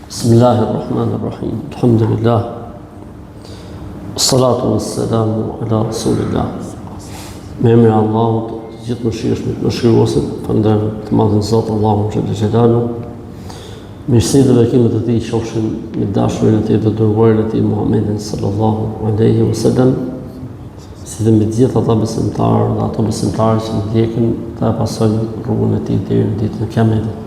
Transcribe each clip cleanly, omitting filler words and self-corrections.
Bismillahirrahmanirrahim. Alhamdulillah. Salatu wassalamu ala rasulillah. Me emrin e Allahut, të gjithë mëshiruesit, falënderojmë të madhin Zot Allahun xhallal xhelalu. Mirësitë dhe bekimet e tij qofshin me dashurin e tij të dërguarin e tij Muhammedin sallallahu alaihi wasallam, si dhe me të gjithë ata besimtarë dhe ato besimtarë që ndjekin dhe pasojnë rrugën e tij deri në ditën e Kiametit.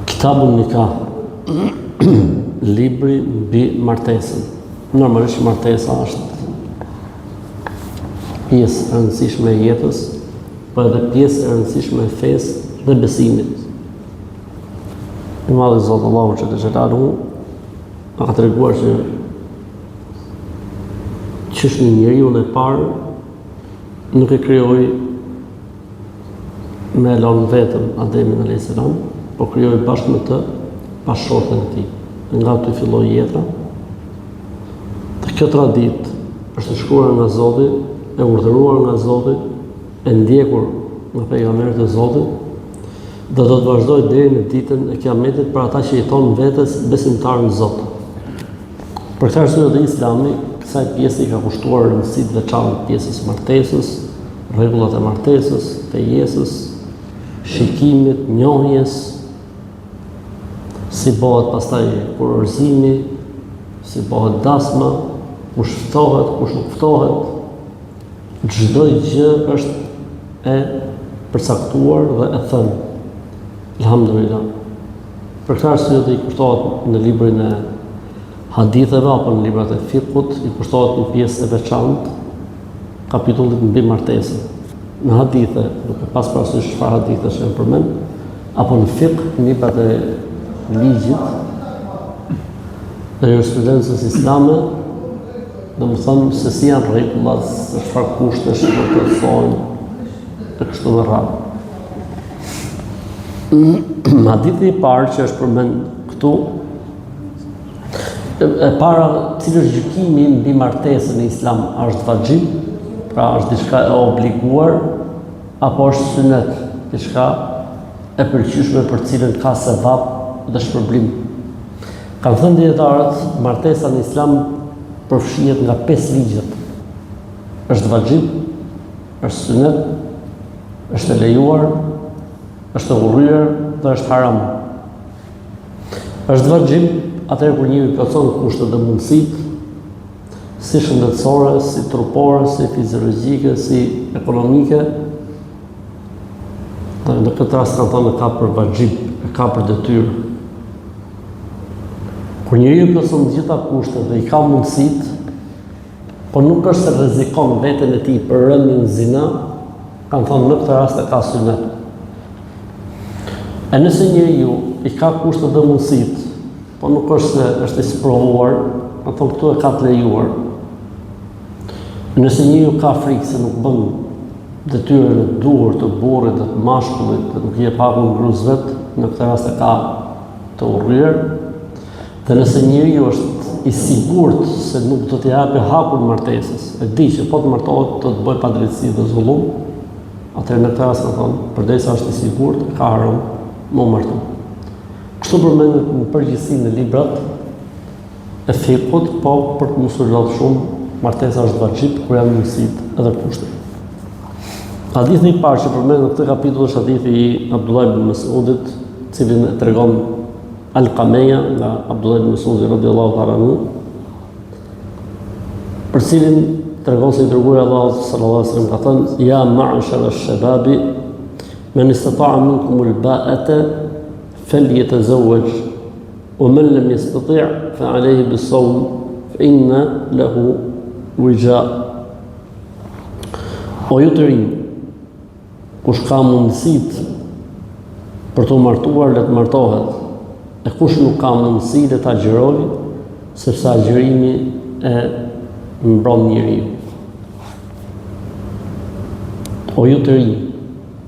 Kitabun Nikah, libri mbi martesën. Normalisht martesa është pjesë e rëndësishme e jetës, por edhe pjesë e rëndësishme e fesë dhe besimit. I madhi Zot Allahu xhallal xhelalu ka treguar që çështja e njeriu e parë nuk e krijoi me lënë vetëm Ademin alayhis salam, po krijoi bashkë me të bashkëshorten e tij. Nga aty filloi jeta. Dhe kjo traditë është shkruar nga Zoti, e urdhëruar nga Zoti, e ndjekur nga pejgamberët e Zotit, dhe do të vazhdojë deri në ditën e Kiametit për ata që jetojnë vetes besimtarë në Zot. Për këtë arsye dhe Islami kësaj pjese i ka kushtuar rëndësi të veçantë pjesës së martesës, rregullat e martesës, fejesës, shikimit, njohjes, si bëhet pastaj kurorëzimi, si bëhet dasma, kush ftohet, kush nuk ftohet. Çdo gjë është e përcaktuar dhe e thënë. Alhamdulillah. Për këtë arsye do i kushtohet në librin e haditheve apo në librat e fikut, i kushtohet një pjesë e veçantë kapitullit mbi martesën. Në hadithe, duke pas parasysh çfarë hadithe janë përmend, apo në fik, në librat e ligjit dhe jurisprudencës islame, do më thëmë se si janë rregullat, se çfarë kushtesh do të thonë e kështu me radhë. Hadithi i parë që është përmend këtu, e para, cili është gjykimi mbi martesën në Islam, a është vajib, pra është diçka e obliguar, apo është sunet, diçka e pëlqyeshme për cilën ka sevap dhe shpërblim. Kanë thënë dietarët, martesa në Islam përfshihet nga 5 ligjet. Është vajib, është sunet, është e lejuar, është e urryer dhe është haram. Është vajib atëherë kur njeriu plotson kushtet dhe mundësitë, si shëndetësore, si trupore, si fiziologjike, si ekonomike. Dhe në këtë rast kanë thënë ka për vajib, ka për detyrë. Kur njeriu plotson të gjitha kushtet dhe i ka mundësitë, po nuk është se rrezikon veten e tij për rënien në zina, kanë thënë në këtë rast e ka sunet. E nëse njeriu i ka kushtet dhe mundësitë, po nuk është se është i sprovuar, kanë thënë këtu e ka të lejuar. Nëse njeriu ka frikë se nuk bën detyrën e duhur të burrit dhe të mashkullit, dhe nuk jep hakun gruzëvet, në këtë rast e ka të urryer. Dhe nëse njeriu është i sigurt se nuk do t'i japë hakun martesës, e di që po të martohet do të bëjë padrejtësi dhe zullum, atëherë në këtë rast thonë, përdesa është i sigurt, ka haram më martu. Kështu përmendet në përgjithësi në librat e fikut, po për të mos u lodh shumë, martesa është vajib kur janë mundësitë edhe kushtet. Hadithi i parë që përmendet në këtë kapitull është hadithi i Abdullah ibn Mas'udit, cilin e tregon Al-Qameja nga Abdullah ibn Mas'udi radhiyallahu ta'ala anhu, për cilin tregon se i dërguari Allahu sallallahu alaihi wasallam ka thënë: "Ya ma'shara ash-shababi man istata'a minkum al-ba'ata falyatazawwaj wa man lam yastati' fa 'alayhi bis-sawm fa inna lahu wija." O ju të rinj, kush ka mundësitë për të martuar, le të martohet. E kush nuk ka mundësi le ta agjërojë, sepse agjërimi e mbron njeriu. O ju të rinj,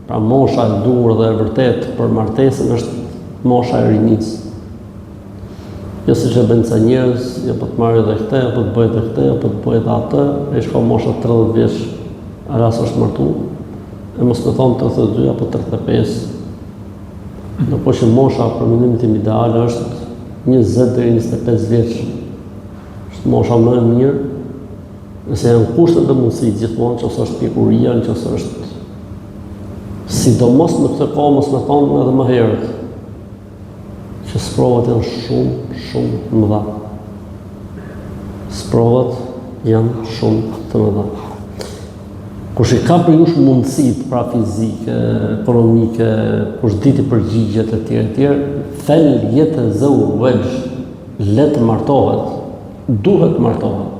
pra mosha e duhur dhe e vërtet për martesën është mosha e rinisë. Jo siç e bën ca njerëz, jo po të marrë edhe këtë, apo të bëhet edhe këtë, apo të bëhet atë, e shkon mosha 30 vjeç, ras është martu. e mos me thonë 32 apo 35, në po që mosha për mendimin tim ideal është 20 deri 25 vjeç. Është mosha më e mirë, nëse janë kushtet dhe mundësit gjithmonë, nëse është pjekuria, nëse është sidomos në këtë kohë mos me thonë edhe më herët, që sprovat janë shumë të mëdha. Sprovat janë shumë të mëdha. Kush i ka për jush mundësit, pra fizike, ekonomike, kush diti përgjigjet e tjerë, fel jetë e zëu vëgjë, letë martohet, duhet martohet.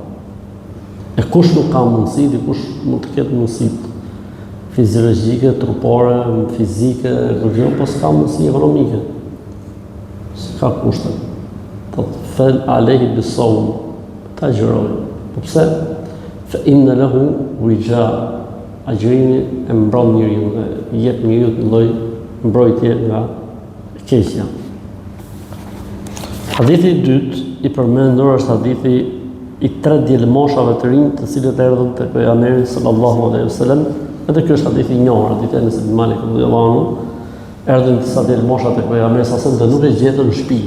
E kush nuk ka mundësit, i kush mund të ketë mundësit fiziologjike, trupore, fizike, po s'ka mundësi ekonomike. S'ka kushte. Po të fel alehi bisohun, ta gjëroj. Po pse? Fe inne lehu vijja. Agjërimi e mbron njeriu, jep njeriu një lloj mbrojtje nga keqja. Hadithi i dytë i përmendur është hadithi i 3 djelmoshave të rinj, të cilët erdhën tek pejgamberi sallallahu alaihi wasallam. Edhe ky është hadithi i njohur, hadithi e Enes ibn Malik radhiyallahu anhu. Erdhën disa djelmosha tek pejgamberi sallallahu alaihi wasallam dhe nuk e gjetën në shtëpi.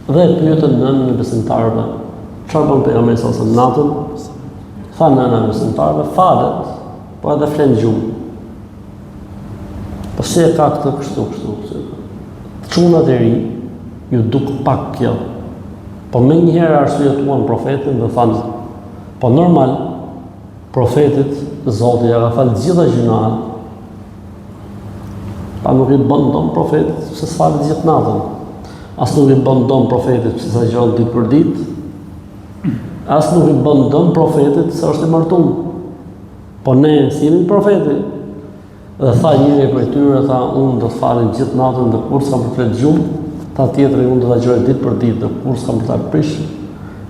Dhe e pyetën nënën e besimtarëve, çfarë bën pejgamberi sallallahu alaihi wasallam natën? Tha nëna e besimtarëve, falet. Po edhe flenë gjumë. Po se e ka këtë kështu. Çunat e ri, ju duk pak kjo. Po me njëherë arsyetuan profetin dhe thanë, po normal, profetit, Zoti ja ka falë gjitha gjunat. Pa nuk i bën dom profetit, se s'falë gjithë natën. As nuk i bën dom profetit, se sa gjonë ditë për ditë. As nuk i bën dom profetit, se është i martuar. Po ne si jemi profeti. Dhe tha njëri për tyre, tha unë do të falem gjithë natën dhe kur s'kam për fletë gjumë, tha tjetëri unë do të gjërë ditë për ditë dhe kur s'kam për ta prish,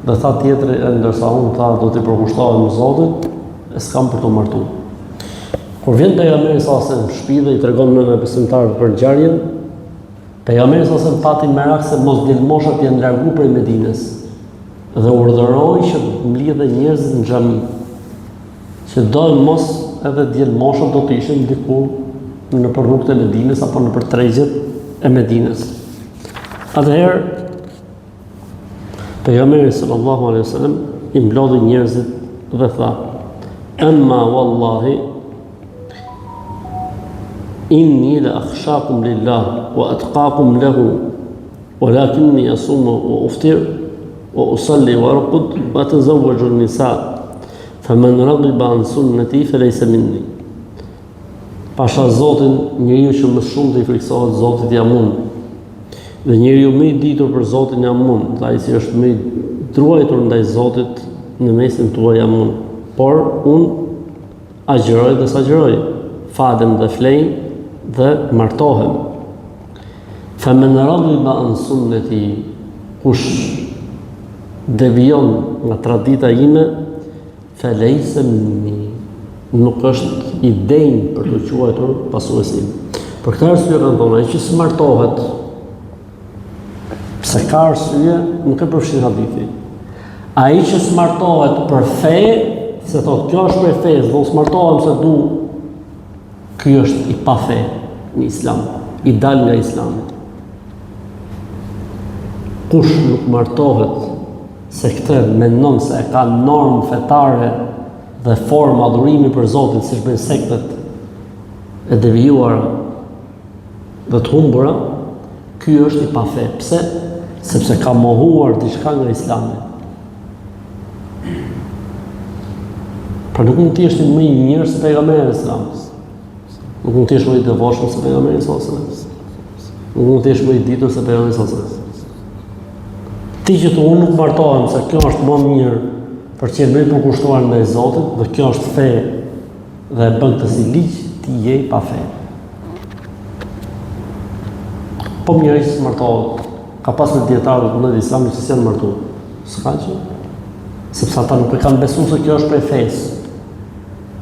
dhe tha tjetëri ndërsa unë tha do t'i përkushtohem Zotit, e s'kam për të martu. Kur vjen pejgamberi sa në shtëpi dhe i tregon nëna besimtarëve për ngjarjen, pejgamberi sa pati merak se mos djelmoshat janë largu prej Medinës dhe urdhëroi që mblidhe njerëzit në xhami. Që dojnë mos edhe djelmoshët do të ishin diku në për rrugët e Medinës apo në për tregjet e Medinës. Atëherë, pejgamberi sallallahu alaihi wasallam i mblodhi njerëzit dhe tha: "Amma wallahi inni la akhshakum lillah wa atqakum lahu walakinni asumu wa uftir wa usalli wa arqud wa atazawwaju an-nisa." Faman raghiba an sunnati falaysa minni. Pasha Zotin, njeriu që më shumë të i friksohet Zotit jam unë. Dhe njeriu më i ditur për Zotin jam unë, dhe ai që është më i druajtur ndaj Zotit në mesin tuaj jam unë. Por unë agjëroj dhe s'agjëroj, falem dhe flej dhe martohem. Faman raghiba an sunnati, kush devijon nga tradita ime, felejse minni, nuk është i denjë për të quajtur pasuesim. Për këtë arsye kanë thonë, ai që s'martohet, pse ka arsye, nuk e përfshin hadithi. Ai që s'martohet për fe, se thotë kjo është për fe, do s'martohem se du, ky është i pa fe në Islam, i dal nga Islami. Kush nuk martohet se këtë mendon se e ka normë fetare dhe formë adhurimi për Zotin, siç bëjnë sektet e devijuara dhe të humbura, ky është i pa fe. Pse? Sepse ka mohuar diçka nga Islami. Pra nuk mund të jesh më i mirë se pejgamberi i Islamit. Nuk mund të jesh më i devotshëm se pejgamberi sallallahu alajhi wasallam. Nuk mund të jesh më i ditur se pejgamberi sallallahu alajhi wasallam. Ti që të unë nuk martohem se kjo është më mirë për që më i përkushtuar ndaj Zotit dhe kjo është fe dhe e bën këtë si ligj, ti je pa fe. Po mirë që s'martohet, ka pas në dietarët në Islam që s'janë martuar. S'ka që? Sepse ata nuk e kanë besuar se kjo është prej fesë.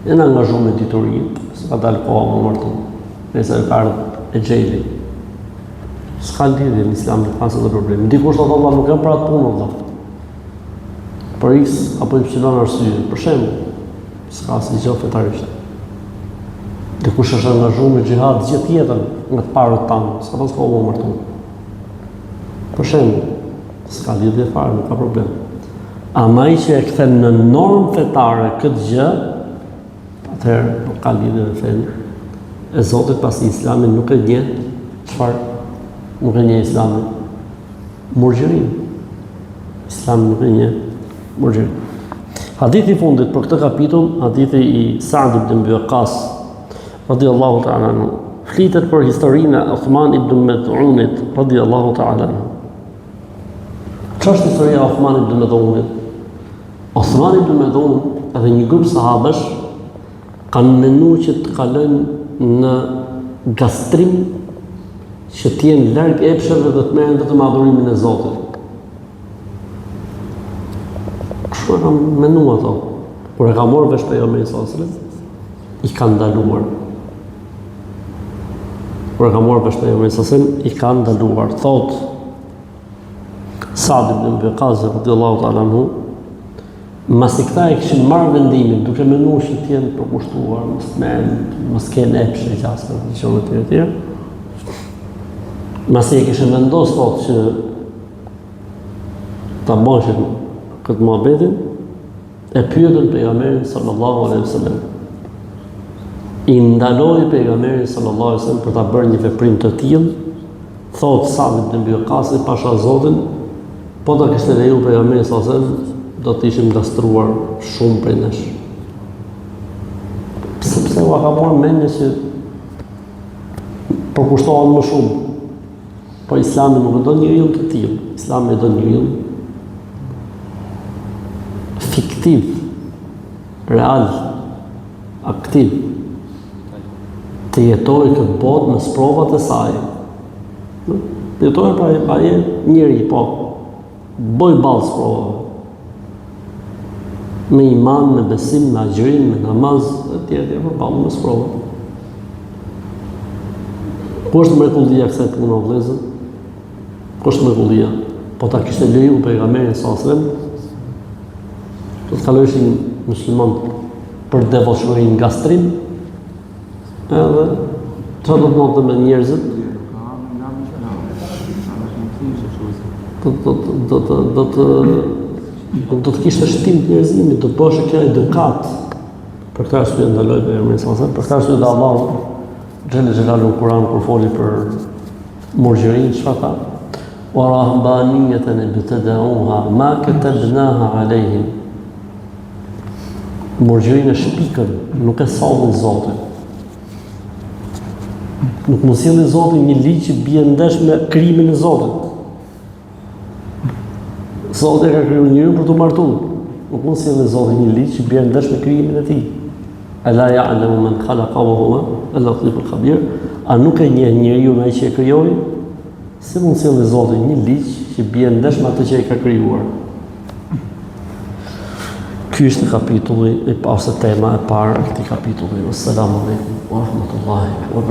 Janë angazhuar me diturinë, s'ka dalë koha më martu. Nëse ka ardhur e xheli. S'ka lidhje në Islam, nuk ka asnjë problem. Dikush thotë Allah nuk e për atë punë Allah. Për X apo Y arsye, për shembull, s'ka asnjë gjë fetarisht. Dikush është angazhuar me xhihad gjithë jetën nga të parët tanë, s'ka pas kohë më martu. Për shembull, s'ka lidhje fare, nuk ka problem. Ama ai që e kthen në normë fetare këtë gjë, atëherë nuk ka lidhje me fenë e Zotit, pasi Islami nuk e njeh çfarë, nuk e njeh Islamin murgjerin. Islami nuk e njeh murgjerin. Hadithi i fundit për këtë kapitull, hadithi i Sa'd ibn Abi Waqqas radiyallahu ta'ala anhu, flitet për historinë e Uthman ibn Mad'unit radiyallahu ta'ala anhu. Çfarë është historia e Uthman ibn Mad'unit? Uthman ibn Mad'un edhe një grup sahabësh kanë menuar që të kalojnë në gastrim që të jenë larg epsheve dhe të merren vetëm adhurimin e Zotit. Kështu e kanë menuar ato. Kur e ka marrë vesh pejgamberi sallallahu alajhi wasallam, i kanë ndaluar. Kur e ka marrë vesh pejgamberi sallallahu alajhi wasallam, i kanë ndaluar. Thot Sa'd ibn Abi Waqqas radiyallahu ta'ala anhu, masi këta e kishin marrë vendimin, duke menuar që të jenë përkushtuar, mos kenë epshe gjasë, të tjerë. Masi e kishin vendosur thotë që ta bëshin këtë muhabetin, e pyetën pejgamberin sallallahu alaihi wasallam. I ndaloi pejgamberin sallallahu alaihi wasallam për ta bërë një veprim të tillë, thotë Sa'd ibn Abi Waqqas, pasha Zotin, po ta kishte leju pejgamberin sallallahu alaihi wasallam, do të ishim gastruar shumë prej nesh. Sepse u ka marrë mendje që përkushtohen më shumë. Po Islami nuk e do njeriu të tillë. Islami e do njeriu fiktiv, real, aktiv, të jetojë këtë botë me provat e saj. Të jetojë pra ai njeri, po, boj ballë sprovave. Me iman, me besim, me agjërim, me namaz, e tjerë për balë me sprovat. Ku është mrekullia kësaj pune o vëllezër? Ku është mrekullia? Po ta kishte leju pejgamberin sallallahu alajhi wasallam, do të kalojshin muslimanët për devotshmërinë gastrim, edhe çfarë do të ndodhte me njerëzit? Do të kishte shtim të njerëzimit, do të bëhej kjo edukat. Për këtë arsye ndaloi pejgamberi sallallahu alajhi wasallam, për këtë arsye Allahu xhelle xhelalu në Kur'an kur foli për murgjerin, çfarë tha? Wa rahbaniyatan ibtada'uha ma katabnaha alehim. Murgjerin e shpikën, nuk e sollin Zotin. Nuk mos sjellin Zotin një ligj që bie ndesh me krijimin e Zotit. Zoti ka krijuar njeriu për të martuar. Nuk mund të sjellë Zoti një ligj që bie ndesh me krijimin e tij. Ala ya'lamu man khalaqa wa huwa al-latiful khabir. A nuk e njeh njeriu ai që e krijoi? Si mund të sjellë Zoti një ligj që bie ndesh me atë që ai ka krijuar? Ky është kapitulli, ose tema e parë e këtij kapitulli. Assalamu alaikum wa rahmatullahi wa barakatuh.